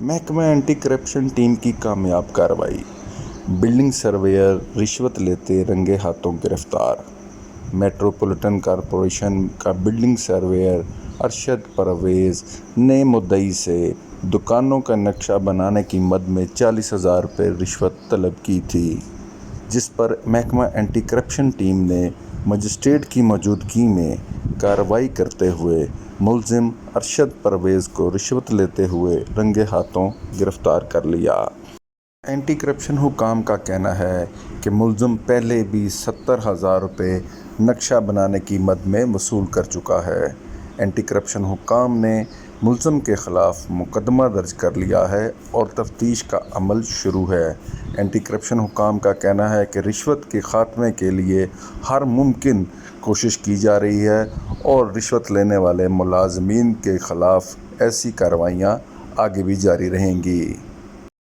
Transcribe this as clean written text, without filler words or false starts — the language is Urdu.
محکمہ اینٹی کرپشن ٹیم کی کامیاب کارروائی، بلڈنگ سرویئر رشوت لیتے رنگے ہاتھوں گرفتار۔ میٹروپولیٹن کارپوریشن کا بلڈنگ سرویئر ارشد پرویز نے مدعی سے دکانوں کا نقشہ بنانے کی مد میں 40,000 روپے رشوت طلب کی تھی، جس پر محکمہ اینٹی کرپشن ٹیم نے مجسٹریٹ کی موجودگی میں کارروائی کرتے ہوئے ملزم ارشد پرویز کو رشوت لیتے ہوئے رنگے ہاتھوں گرفتار کر لیا۔ اینٹی کرپشن حکام کا کہنا ہے کہ ملزم پہلے بھی 70,000 روپے نقشہ بنانے کی مد میں وصول کر چکا ہے۔ اینٹی کرپشن حکام نے ملزم کے خلاف مقدمہ درج کر لیا ہے اور تفتیش کا عمل شروع ہے۔ اینٹی کرپشن حکام کا کہنا ہے کہ رشوت کے خاتمے کے لیے ہر ممکن کوشش کی جا رہی ہے اور رشوت لینے والے ملازمین کے خلاف ایسی کارروائیاں آگے بھی جاری رہیں گی۔